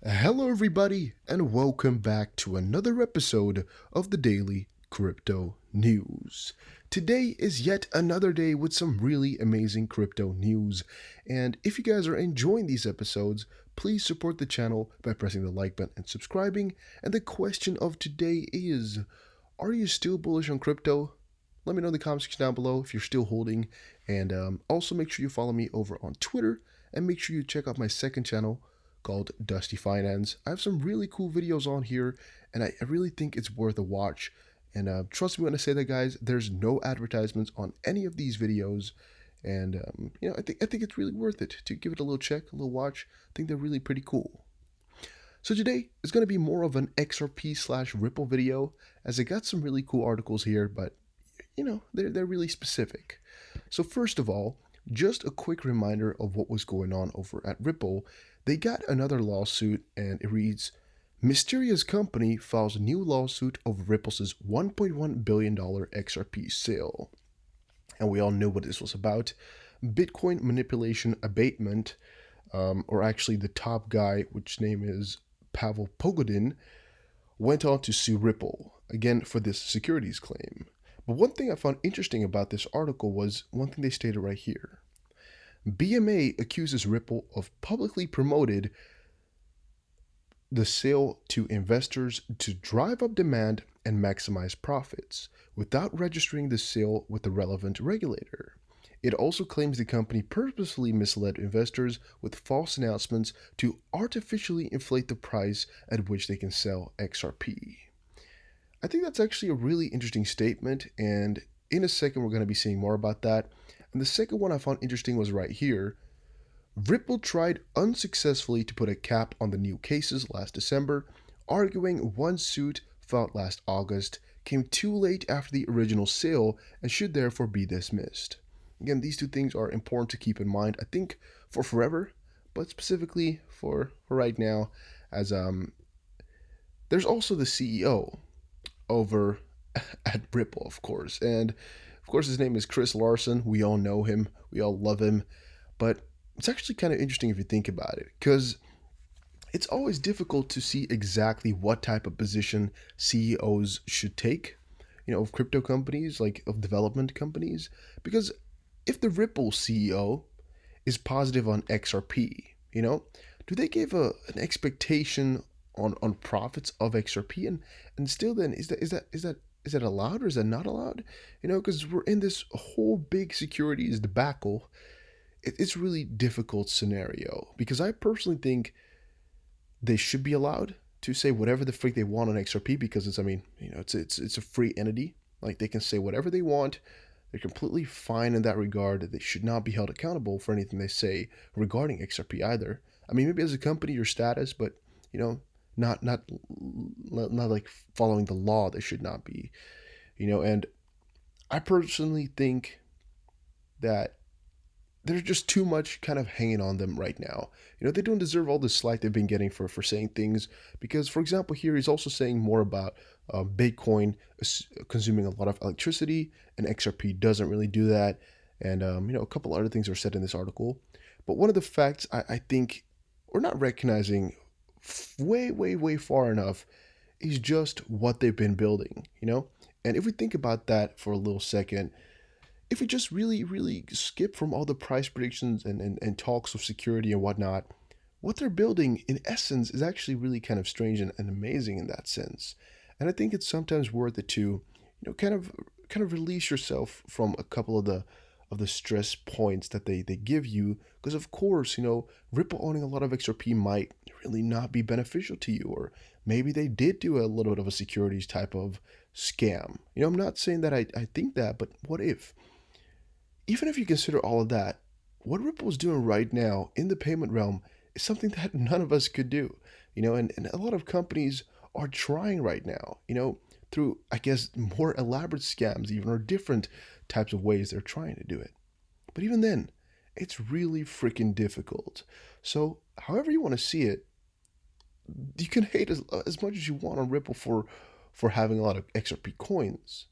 Hello, everybody, and welcome back to another episode of the Daily Crypto News. Today is yet another day with some really amazing crypto news. And if you guys are enjoying these episodes, please support the channel by pressing the like button and subscribing. And the question of today is, are you still bullish on crypto? Let me know in the comment section down below if you're still holding. And also make sure you follow me over on Twitter and make sure you check out my second channel called Dusty Finance. I have some really cool videos on here, and I really think it's worth a watch. And trust me when I say that, guys, there's no advertisements on any of these videos. And I think it's really worth it to give it a little check, a little watch. I think they're really pretty cool. So today is going to be more of an XRP slash Ripple video, as I got some really cool articles here, but they're really specific. So first of all, just a quick reminder of what was going on over at Ripple. They got another lawsuit, and it reads, mysterious company files new lawsuit over Ripple's $1.1 billion XRP sale. And we all know what this was about. Bitcoin manipulation abatement, or actually the top guy, which name is Pavel Pogodin, went on to sue Ripple, again for this securities claim. But one thing I found interesting about this article was one thing they stated right here. BMA accuses Ripple of publicly promoted the sale to investors to drive up demand and maximize profits without registering the sale with the relevant regulator. It also claims the company purposefully misled investors with false announcements to artificially inflate the price at which they can sell XRP. I think that's actually a really interesting statement, and in a second we're going to be seeing more about that. And the second one I found interesting was right here. Ripple tried unsuccessfully to put a cap on the new cases last December, arguing one suit filed last August came too late after the original sale and should therefore be dismissed. Again, these two things are important to keep in mind, I think, for forever, but specifically for right now, as there's also the CEO over at Ripple, of course. And of course, his name is Chris Larson. We all know him, we all love him. But it's actually kind of interesting if you think about it, because it's always difficult to see exactly what type of position CEOs should take, of crypto companies, like of development companies. Because if the Ripple CEO is positive on XRP, do they give an expectation on profits of XRP, and still then is that allowed or is that not allowed? Because we're in this whole big securities debacle. It's really difficult scenario, because I personally think they should be allowed to say whatever the freak they want on XRP, because it's a free entity. Like, they can say whatever they want. They're completely fine in that regard. They should not be held accountable for anything they say regarding XRP either. I mean, maybe as a company your status, but not like following the law. They should not be, and I personally think that there's just too much kind of hanging on them right now. They don't deserve all the slack they've been getting for saying things, because, for example, here he's also saying more about Bitcoin consuming a lot of electricity, and XRP doesn't really do that. And, a couple other things are said in this article. But one of the facts I think we're not recognizing way far enough is just what they've been building, And if we think about that for a little second, if we just really skip from all the price predictions and talks of security and whatnot, what they're building in essence is actually really kind of strange and amazing in that sense. And I think it's sometimes worth it to, kind of release yourself from a couple of the stress points that they give you, because of course, Ripple owning a lot of XRP might really not be beneficial to you, or maybe they did do a little bit of a securities type of scam. I'm not saying that I think that, but what if? Even if you consider all of that, what Ripple is doing right now in the payment realm is something that none of us could do, and a lot of companies are trying right now, through, I guess, more elaborate scams even, or different types of ways they're trying to do it. But even then, it's really freaking difficult. So however you want to see it, you can hate as much as you want on Ripple for having a lot of XRP coins.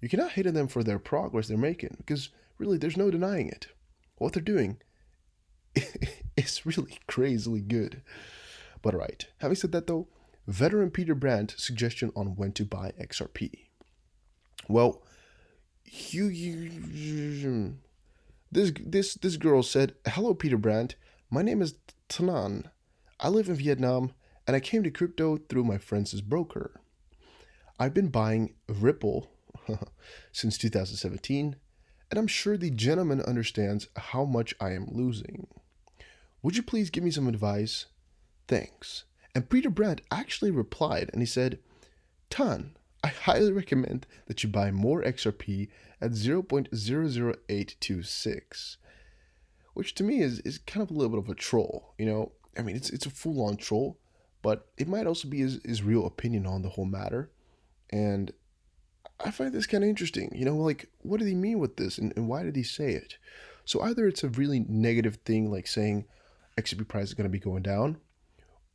You cannot hate on them for their progress they're making, because really there's no denying it. What they're doing is really crazily good. But alright, having said that though, veteran Peter Brant suggestion on when to buy XRP. Well, this girl said, "Hello, Peter Brant. My name is Tanan. I live in Vietnam, and I came to crypto through my friend's broker. I've been buying Ripple since 2017, and I'm sure the gentleman understands how much I am losing. Would you please give me some advice? Thanks." And Peter Brant actually replied, and he said, "Tan, I highly recommend that you buy more XRP at 0.00826," which to me is kind of a little bit of a troll. I mean, it's a full-on troll, but it might also be his real opinion on the whole matter. And I find this kind of interesting. Like, what did he mean with this, and why did he say it? So either it's a really negative thing, like saying XRP price is going to be going down,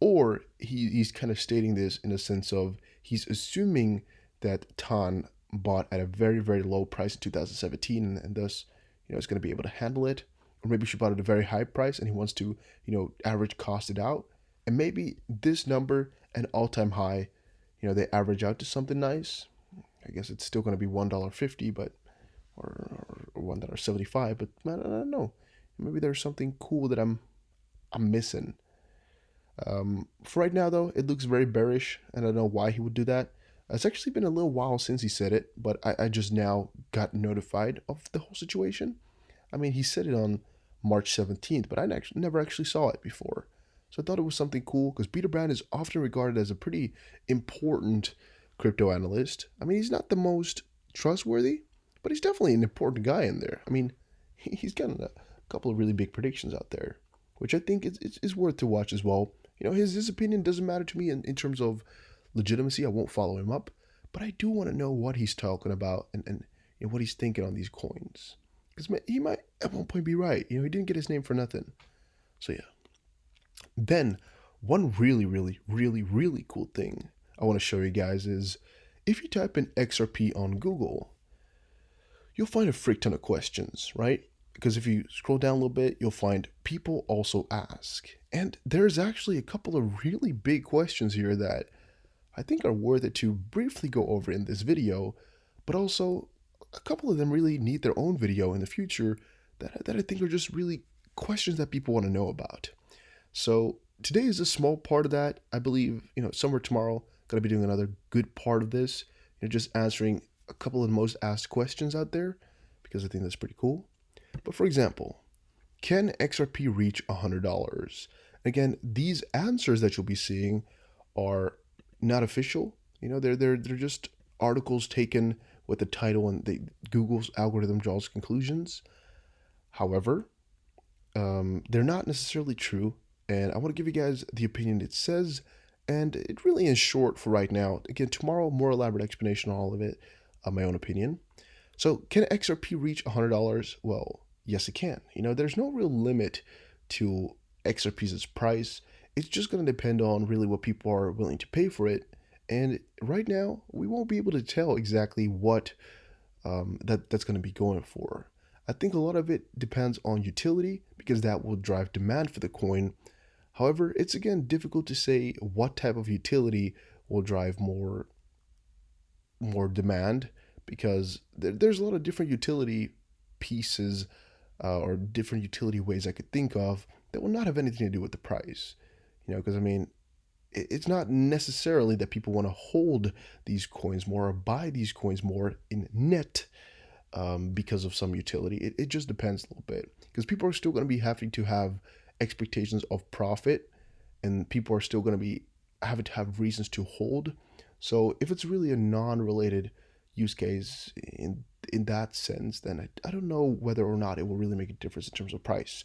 or he's kind of stating this in a sense of he's assuming that Tan bought at a very, very low price in 2017, and thus, is going to be able to handle it. Or maybe she bought at a very high price and he wants to, average cost it out. And maybe this number, an all-time high, they average out to something nice. I guess it's still going to be $1.50, but or $1.75, but I don't know. Maybe there's something cool that I'm missing. For right now, though, it looks very bearish, and I don't know why he would do that. It's actually been a little while since he said it, but I just now got notified of the whole situation. I mean, he said it on March 17th, but I never actually saw it before. So I thought it was something cool, because Peter Brant is often regarded as a pretty important crypto analyst. I mean, he's not the most trustworthy, but he's definitely an important guy in there. I mean, he's gotten a couple of really big predictions out there, which I think is worth to watch as well. His opinion doesn't matter to me in terms of legitimacy. I won't follow him up, but I do want to know what he's talking about and what he's thinking on these coins. Because he might at one point be right. He didn't get his name for nothing. So yeah. Then, one really, really, really, really cool thing I want to show you guys is if you type in XRP on Google, you'll find a frick ton of questions, right? Because if you scroll down a little bit, you'll find people also ask. And there's actually a couple of really big questions here that I think are worth it to briefly go over in this video, but also a couple of them really need their own video in the future that I think are just really questions that people want to know about. So today is a small part of that. I believe, somewhere tomorrow, going to be doing another good part of this, just answering a couple of the most asked questions out there, because I think that's pretty cool. But for example, can XRP reach $100? Again, these answers that you'll be seeing are not official. They're just articles taken with the title, and Google's algorithm draws conclusions. However, they're not necessarily true, and I want to give you guys the opinion it says, and it really is short for right now. Again, tomorrow, more elaborate explanation on all of it, my own opinion. So, can XRP reach $100? Well, yes, it can. There's no real limit to XRP's price. It's just going to depend on really what people are willing to pay for it. And right now, we won't be able to tell exactly what that's going to be going for. I think a lot of it depends on utility, because that will drive demand for the coin. However, it's again difficult to say what type of utility will drive more demand, because there's a lot of different utility pieces or different utility ways I could think of that will not have anything to do with the price. Because I mean, it's not necessarily that people want to hold these coins more or buy these coins more in net because of some utility. It just depends a little bit, because people are still going to be having to have expectations of profit, and people are still going to be having to have reasons to hold. So if it's really a non-related use case in that sense, then I don't know whether or not it will really make a difference in terms of price.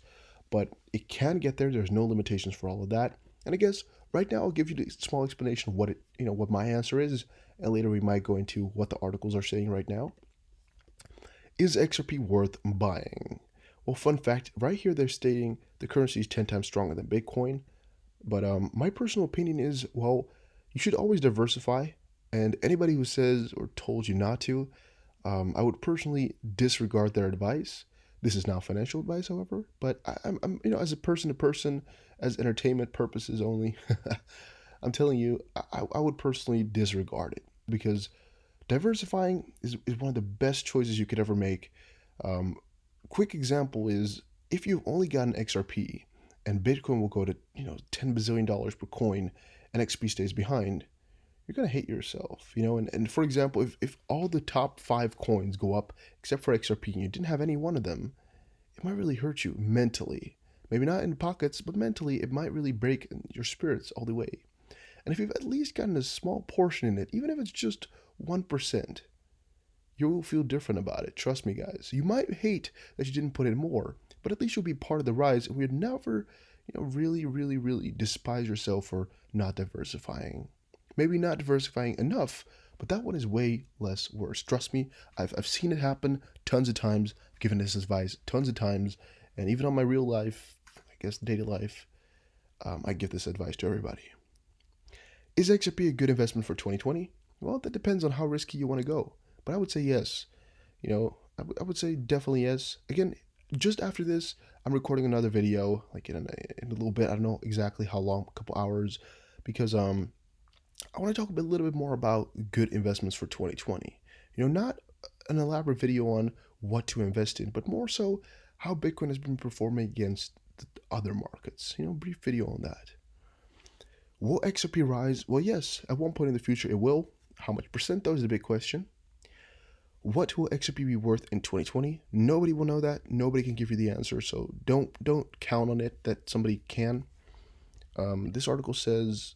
But it can get there. There's no limitations for all of that. And I guess right now I'll give you a small explanation of what my answer is, and later we might go into what the articles are saying right now. Is XRP worth buying? Well, fun fact, right here they're stating the currency is 10 times stronger than Bitcoin. But my personal opinion is, well, you should always diversify. And anybody who says or told you not to, I would personally disregard their advice, This is not financial advice, however, but I'm as a person to person, as entertainment purposes only, I'm telling you, I would personally disregard it because diversifying is one of the best choices you could ever make. Um, Quick example is if you've only got an XRP and Bitcoin will go to $10 bazillion per coin and XP stays behind, you're gonna hate yourself, and for example, if all the top 5 coins go up except for XRP and you didn't have any one of them, it might really hurt you mentally. Maybe not in pockets, but mentally it might really break your spirits all the way. And if you've at least gotten a small portion in it, even if it's just 1%, you will feel different about it. Trust me, guys. You might hate that you didn't put in more, but at least you'll be part of the rise, and we'd never, really, really, really despise yourself for not diversifying. Maybe not diversifying enough, but that one is way less worse. Trust me, I've seen it happen tons of times. I've given this advice tons of times, and even on my real life, I guess daily life, I give this advice to everybody. Is XRP a good investment for 2020? Well, that depends on how risky you want to go, but I would say yes. I would say definitely yes. Again, just after this, I'm recording another video, like in a little bit. I don't know exactly how long, a couple hours, because I want to talk a little bit more about good investments for 2020. Not an elaborate video on what to invest in, but more so how Bitcoin has been performing against the other markets. Brief video on that. Will XRP rise? Well, yes, at one point in the future it will. How much percent though is the big question. What will XRP be worth in 2020? Nobody will know that. Nobody can give you the answer, so don't count on it that somebody can. This article says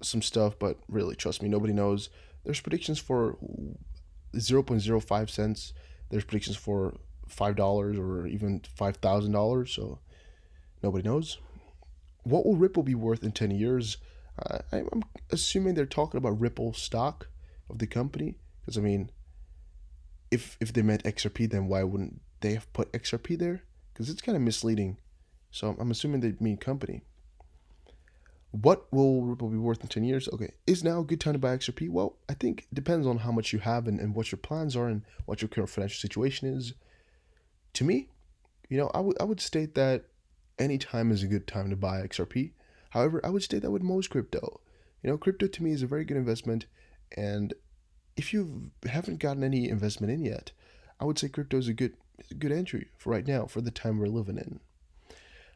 some stuff, but really, trust me, nobody knows. There's predictions for 0.05 cents. There's predictions for $5 or even $5,000, so nobody knows. What will Ripple be worth in 10 years? I'm assuming they're talking about Ripple stock of the company, because I mean, if they meant XRP, then why wouldn't they have put XRP there? Because it's kind of misleading. So I'm assuming they mean company. What will Ripple be worth in 10 years? Okay, is now a good time to buy XRP? Well, I think it depends on how much you have and what your plans are and what your current financial situation is. To me, I would state that any time is a good time to buy XRP. However, I would state that with most crypto. Crypto to me is a very good investment, and if you haven't gotten any investment in yet, I would say crypto is a good entry for right now, for the time we're living in.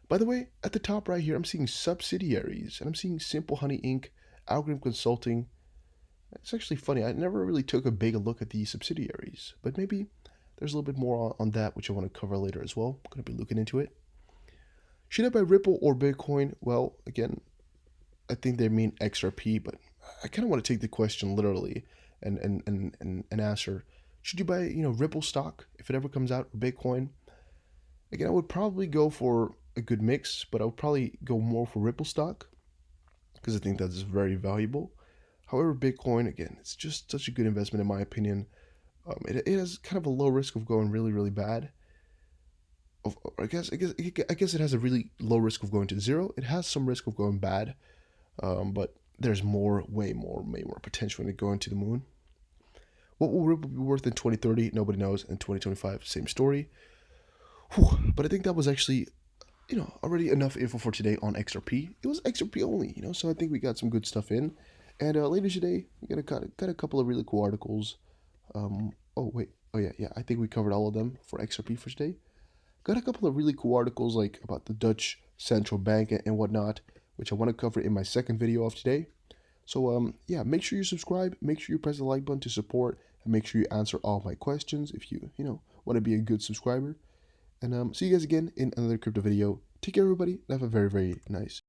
By the way, at the top right here, I'm seeing subsidiaries, and I'm seeing Simple Honey Inc., Algorithm Consulting. It's actually funny. I never really took a big look at the subsidiaries, but maybe there's a little bit more on that, which I want to cover later as well. I'm going to be looking into it. Should I buy Ripple or Bitcoin? Well, again, I think they mean XRP, but I kind of want to take the question literally and answer, should you buy, Ripple stock if it ever comes out, or Bitcoin? Again, I would probably go for a good mix, but I would probably go more for Ripple stock because I think that's very valuable. However, Bitcoin, again, it's just such a good investment in my opinion. It has kind of a low risk of going really, really bad. I guess it has a really low risk of going to zero. It has some risk of going bad, but there's way more potential in it going to the moon. What will Ripple be worth in 2030? Nobody knows. In 2025, same story. Whew. But I think that was actually, already enough info for today on XRP. It was XRP only, so I think we got some good stuff in. And later today, we got a couple of really cool articles. I think we covered all of them for XRP for today. Got a couple of really cool articles like about the Dutch central bank and whatnot, which I want to cover in my second video of today. So make sure you subscribe, make sure you press the like button to support, and make sure you answer all my questions if you want to be a good subscriber. And see you guys again in another crypto video. Take care, everybody, and have a very, very nice